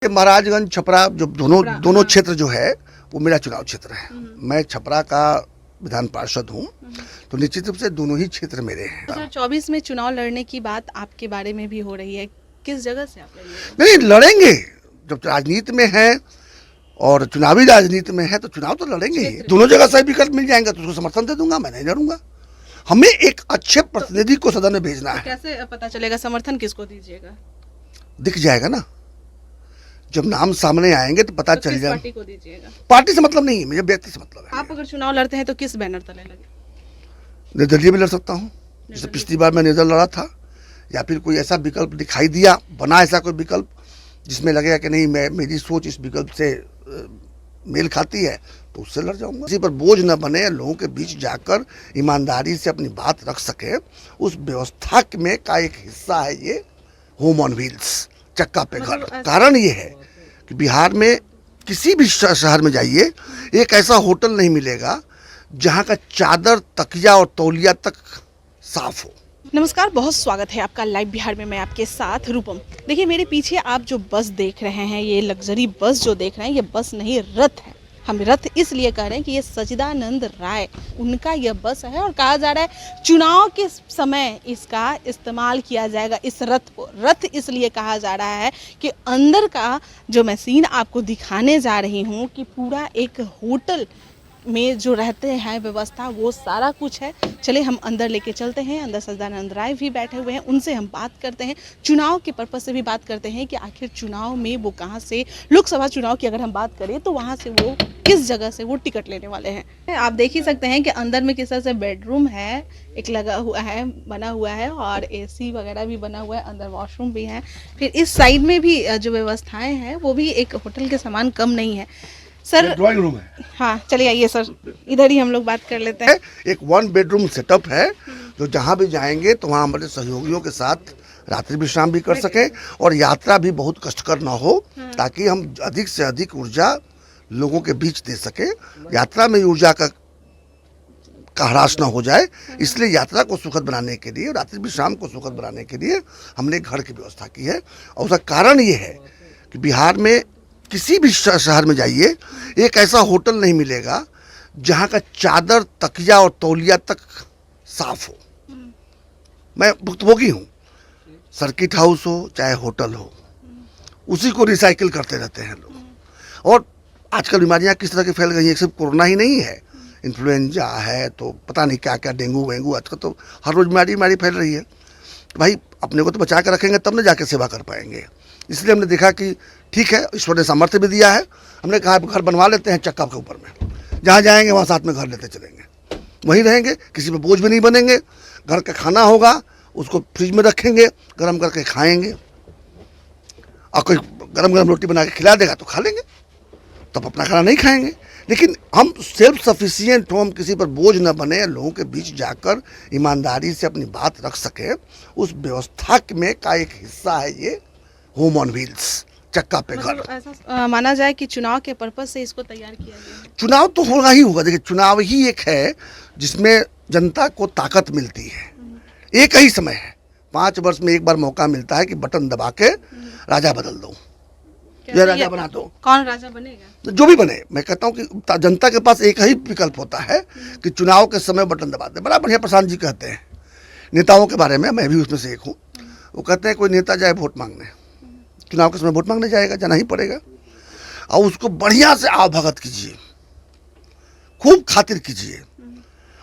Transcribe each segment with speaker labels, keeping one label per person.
Speaker 1: महाराजगंज छपरा जो दोनों क्षेत्र जो है वो मेरा चुनाव क्षेत्र है। मैं छपरा का विधान पार्षद हूँ, तो निश्चित रूप से दोनों ही क्षेत्र मेरे हैं।
Speaker 2: 2024 में चुनाव लड़ने की बात आपके बारे में भी हो रही है, किस जगह से आप लड़ेंगे?
Speaker 1: नहीं, लड़ेंगे। जब राजनीति में है और चुनावी राजनीति में है तो चुनाव तो लड़ेंगे ही। दोनों जगह सही विकल्प मिल जाएंगे तो उसको समर्थन दे दूंगा, मैं नहीं लड़ूंगा। हमें एक अच्छे प्रतिनिधि को सदन में भेजना है।
Speaker 2: कैसे पता चलेगा समर्थन किसको दीजिएगा?
Speaker 1: दिख जाएगा ना, जब नाम सामने आएंगे तो पता चल जाएगा।
Speaker 2: पार्टी को दीजिएगा?
Speaker 1: पार्टी से मतलब नहीं है, मुझे व्यक्ति से मतलब है।
Speaker 2: आप अगर चुनाव लड़ते हैं तो किस बैनर तले लगे?
Speaker 1: निर्दलीय भी लड़ सकता हूँ, जैसे पिछली बार मैं निर्दल लड़ा था, या फिर कोई ऐसा विकल्प दिखाई दिया, बना ऐसा कोई विकल्प जिसमें लगेगा कि नहीं मेरी सोच इस विकल्प से मेल खाती है, तो उससे लड़ जाऊंगा। किसी पर बोझ न बने, लोगों के बीच जाकर ईमानदारी से अपनी बात रख सके, उस व्यवस्था में का एक हिस्सा है ये होम ऑन व्हील्स, चक्का पे घर। कारण ये है कि बिहार में किसी भी शहर में जाइए, एक ऐसा होटल नहीं मिलेगा जहाँ का चादर, तकिया और तौलिया तक साफ हो।
Speaker 2: नमस्कार, बहुत स्वागत है आपका लाइव बिहार में। मैं आपके साथ रूपम। देखिए, मेरे पीछे आप जो बस देख रहे हैं, ये लग्जरी बस जो देख रहे हैं, ये बस नहीं रथ है। हम रथ इसलिए कह रहे हैं कि ये सचिदानंद राय उनका यह बस है और कहा जा रहा है चुनाव के समय इसका इस्तेमाल किया जाएगा। इस रथ को रथ इसलिए कहा जा रहा है कि अंदर का जो मैं सीन आपको दिखाने जा रही हूँ कि पूरा एक होटल में जो रहते हैं व्यवस्था, वो सारा कुछ है। चलिए हम अंदर लेके चलते हैं। अंदर सचिदानंद राय भी बैठे हुए हैं, उनसे हम बात करते हैं, चुनाव के पर्पस से भी बात करते हैं कि आखिर चुनाव में वो कहाँ से, लोकसभा चुनाव की अगर हम बात करें तो वहाँ से वो किस जगह से वो टिकट लेने वाले हैं। आप देख ही सकते हैं कि अंदर में किस तरह से बेडरूम है, एक लगा हुआ है, बना हुआ है, और AC वगैरह भी बना हुआ है, अंदर वॉशरूम भी है। फिर इस साइड में भी जो व्यवस्थाएं हैं वो भी एक होटल के समान कम नहीं है। सर,
Speaker 1: ड्राइंग रूम है।
Speaker 2: हाँ, चलिए आइए सर, इधर ही हम लोग बात कर लेते हैं।
Speaker 1: एक 1 बेडरूम सेटअप है, जो जहाँ भी जाएंगे तो वहाँ हमारे सहयोगियों के साथ रात्रि विश्राम भी कर सकें और यात्रा भी बहुत कष्टकर ना हो, ताकि हम अधिक से अधिक ऊर्जा लोगों के बीच दे सके। यात्रा में ऊर्जा का ह्रास ना हो जाए, इसलिए यात्रा को सुखद बनाने के लिए, रात्रि विश्राम को सुखद बनाने के लिए हमने घर की व्यवस्था की है। और उसका कारण ये है कि बिहार में किसी भी शहर में जाइए, एक ऐसा होटल नहीं मिलेगा जहाँ का चादर, तकिया और तौलिया तक साफ हो। मैं भुक्तभोगी हूँ, सर्किट हाउस हो चाहे होटल हो, उसी को रिसाइकिल करते रहते हैं लोग। और आजकल बीमारियाँ किस तरह की फैल गई हैं, सिर्फ कोरोना ही नहीं है, इन्फ्लुएंजा है, तो पता नहीं क्या क्या, डेंगू वेंगू, आजकल तो हर रोज बीमारी फैल रही है। तो भाई अपने को तो बचा कर रखेंगे तब न जाकर सेवा कर पाएंगे। इसलिए हमने देखा कि ठीक है, ईश्वर ने सामर्थ्य भी दिया है, हमने कहा घर बनवा लेते हैं चक्का के ऊपर में, जहाँ जाएंगे वहाँ साथ में घर लेते चलेंगे, वहीं रहेंगे, किसी पे बोझ भी नहीं बनेंगे। घर का खाना होगा उसको फ्रिज में रखेंगे, गर्म करके खाएंगे, और कोई गरम गरम रोटी बना के खिला देगा तो खा लेंगे, तब अपना खाना नहीं खाएंगे। लेकिन हम सेल्फ सफिशिएंट हो, हम किसी पर बोझ न बने, लोगों के बीच जाकर ईमानदारी से अपनी बात रख सके, उस व्यवस्था में का एक हिस्सा है ये होम ऑन व्हील्स, चक्का पे घर।
Speaker 2: ऐसा माना जाए कि चुनाव के पर्पस से इसको तैयार किया गया।
Speaker 1: चुनाव तो होगा ही होगा। देखिए, चुनाव ही एक है जिसमें जनता को ताकत मिलती है। एक ही समय है, 5 वर्ष में एक बार मौका मिलता है कि बटन दबा के राजा बदल दो, या राजा बना दो।
Speaker 2: कौन राजा बनेगा?
Speaker 1: जो भी बने। मैं कहता हूँ कि जनता के पास एक ही विकल्प होता है कि चुनाव के समय बटन दबा दे। बड़ा बढ़िया प्रशांत जी कहते हैं नेताओं के बारे में, मैं भी उसमें से एक हूँ। वो कहते हैं कोई नेता जाए वोट मांगने, चुनाव के समय वोट मांगने जाएगा, जाना ही पड़ेगा, और उसको बढ़िया से आवभगत कीजिए, खूब खातिर कीजिए,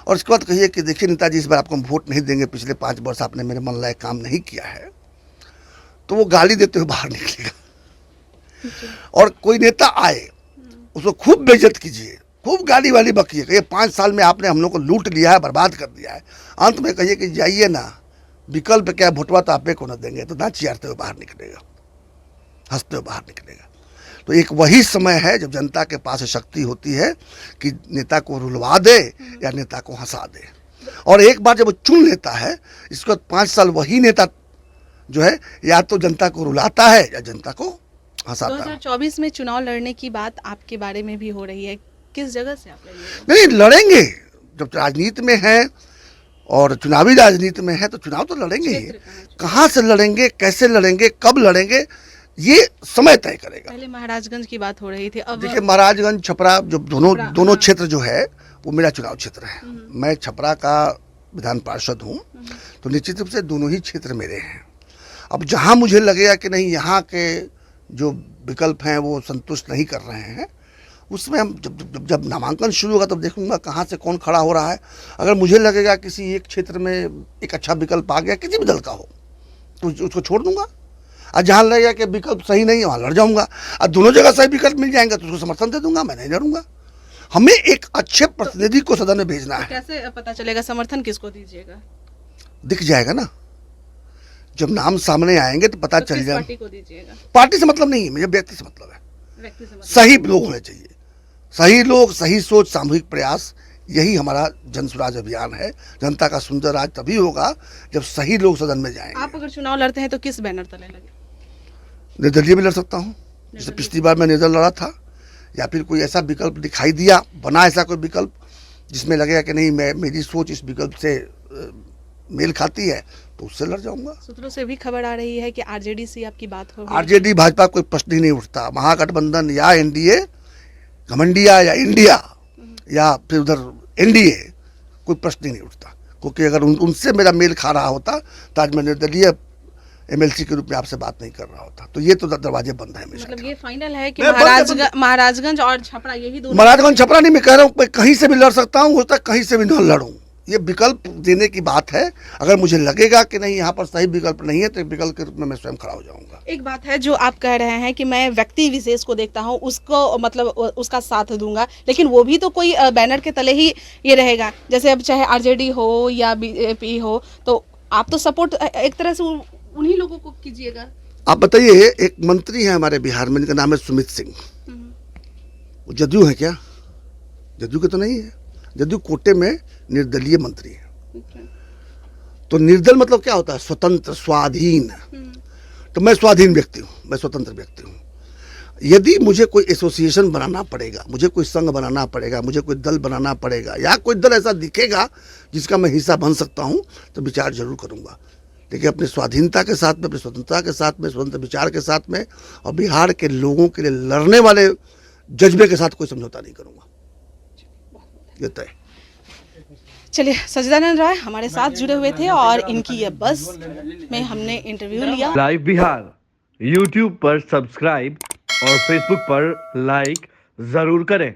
Speaker 1: और इसके बाद कहिए कि देखिए नेताजी, इस बार आपको हम वोट नहीं देंगे, पिछले 5 वर्ष आपने मेरे मन लायक काम नहीं किया है। तो वो गाली देते हुए बाहर निकलेगा। और कोई नेता आए, उसको खूब बेइज्जत कीजिए, खूब गाली वाली बकिए, कहिए 5 साल में आपने हम लोग को लूट लिया है, बर्बाद कर दिया है। अंत में कहिए कि जाइए ना, विकल्प क्या, भोटवा तो आपे को न देंगे, तो दांत चियारते हुए बाहर निकलेगा, हंसते हुए बाहर निकलेगा। तो एक वही समय है जब जनता के पास शक्ति होती है कि नेता को रुलवा दे या नेता को हंसा दे। और एक बार जब वो चुन लेता है, इसके बाद 5 साल वही नेता जो है या तो जनता को रुलाता है या जनता को हंसाता है।
Speaker 2: 2024 में चुनाव लड़ने की बात आपके बारे में भी हो रही है, किस जगह से आप लड़ेंगे?
Speaker 1: नहीं, लड़ेंगे। जब राजनीति में है और चुनावी राजनीति में है तो चुनाव तो लड़ेंगे ही। कहाँ से लड़ेंगे, कैसे लड़ेंगे, कब लड़ेंगे, ये समय तय करेगा।
Speaker 2: पहले महाराजगंज की बात हो रही थी, अब
Speaker 1: देखिए महाराजगंज छपरा जो दोनों
Speaker 2: हाँ।
Speaker 1: क्षेत्र जो है वो मेरा चुनाव क्षेत्र है। मैं छपरा का विधान पार्षद हूँ, तो निश्चित रूप से दोनों ही क्षेत्र मेरे हैं। अब जहाँ मुझे लगेगा कि नहीं यहाँ के जो विकल्प हैं वो संतुष्ट नहीं कर रहे हैं, उसमें हम जब नामांकन शुरू होगा तब देखूंगा कहाँ से कौन खड़ा हो रहा है। अगर मुझे लगेगा किसी एक क्षेत्र में एक अच्छा विकल्प आ गया, किसी भी दल का हो, तो उसको छोड़ दूंगा। और जहाँ लगेगा कि विकल्प सही नहीं है वहाँ लड़ जाऊंगा। और दोनों जगह सही विकल्प मिल जाएंगे तो उसको समर्थन दे दूंगा, मैं नहीं लड़ूंगा। हमें एक अच्छे प्रतिनिधि को सदन में भेजना है।
Speaker 2: कैसे पता चलेगा समर्थन किसको दीजिएगा?
Speaker 1: दिख जाएगा ना, जब नाम सामने आएंगे तो पता चल जाएगा।
Speaker 2: पार्टी को दीजिएगा?
Speaker 1: पार्टी से मतलब नहीं है, मुझे व्यक्ति से मतलब है।
Speaker 2: व्यक्ति से मतलब?
Speaker 1: सही लोग होने चाहिए, सही लोग, सही सोच, सामूहिक प्रयास, यही हमारा जन स्वराज अभियान है। जनता का सुंदर राज तभी होगा जब सही लोग सदन में जाएंगे।
Speaker 2: आप अगर चुनाव लड़ते हैं तो किस बैनर तले लगे?
Speaker 1: निर्दलीय भी लड़ सकता हूँ, जैसे पिछली बार मैं निर्दल लड़ा था, या फिर कोई ऐसा विकल्प दिखाई दिया, बना ऐसा कोई विकल्प जिसमें लगेगा कि नहीं मेरी सोच इस विकल्प से मेल खाती है, तो उससे लड़ जाऊंगा।
Speaker 2: सूत्रों से भी खबर आ रही है कि आरजेडी से आपकी बात हो?
Speaker 1: आरजेडी भाजपा कोई प्रश्न ही नहीं उठता। महागठबंधन या एनडीए, घमंडिया या इंडिया, या फिर उधर एनडीए, कोई प्रश्न ही नहीं उठता। क्योंकि अगर उनसे मेरा मेल खा रहा होता तो आज मैं निर्दलीय एमएलसी के रूप में आपसे बात नहीं कर रहा होता। तो ये तो दरवाजे बंद है हमेशा।
Speaker 2: मतलब ये फाइनल है कि
Speaker 1: मैं
Speaker 2: महाराजगंज और छपरा यही दोनों?
Speaker 1: महाराजगंज छपरा नहीं, मैं कह रहा हूँ मैं कहीं से भी लड़ सकता हूँ, होता कहीं से भी न लड़ूं। ये विकल्प देने की बात है। अगर मुझे लगेगा कि नहीं यहाँ पर सही विकल्प नहीं है तो विकल्प के रूप में मैं स्वयं खड़ा हो जाऊंगा।
Speaker 2: एक बात है जो आप कह रहे हैं कि मैं व्यक्ति विशेष को देखता हूँ, उसको मतलब उसका साथ दूंगा, लेकिन वो भी तो कोई बैनर के तले ही ये रहेगा। जैसे अब चाहे आरजेडी हो या बीजेपी हो, तो आप तो सपोर्ट एक तरह से उन्हीं लोगों को कीजिएगा।
Speaker 1: आप बताइए, एक मंत्री है हमारे बिहार में, जिनका नाम है सुमित सिंह, वो जदयू है क्या? जदयू के तो नहीं है। जदयू कोटे में निर्दलीय मंत्री है। तो निर्दल मतलब क्या होता है? स्वतंत्र, स्वाधीन। तो मैं स्वाधीन व्यक्ति हूँ, मैं स्वतंत्र व्यक्ति हूँ। यदि मुझे कोई एसोसिएशन बनाना पड़ेगा, मुझे कोई संघ बनाना पड़ेगा, मुझे कोई दल बनाना पड़ेगा, या कोई दल ऐसा दिखेगा जिसका मैं हिस्सा बन सकता हूँ, तो विचार जरूर करूँगा। लेकिन अपनी स्वाधीनता के साथ में, अपनी स्वतंत्रता के साथ में, स्वतंत्र विचार के साथ में, और बिहार के लोगों के लिए लड़ने वाले जज्बे के साथ कोई समझौता नहीं करूँगा। ये तय।
Speaker 2: चलिए, सचिदानंद राय हमारे साथ जुड़े हुए थे और इनकी ये बस में हमने इंटरव्यू लिया।
Speaker 3: लाइव बिहार यूट्यूब पर सब्सक्राइब और फेसबुक पर लाइक जरूर करें।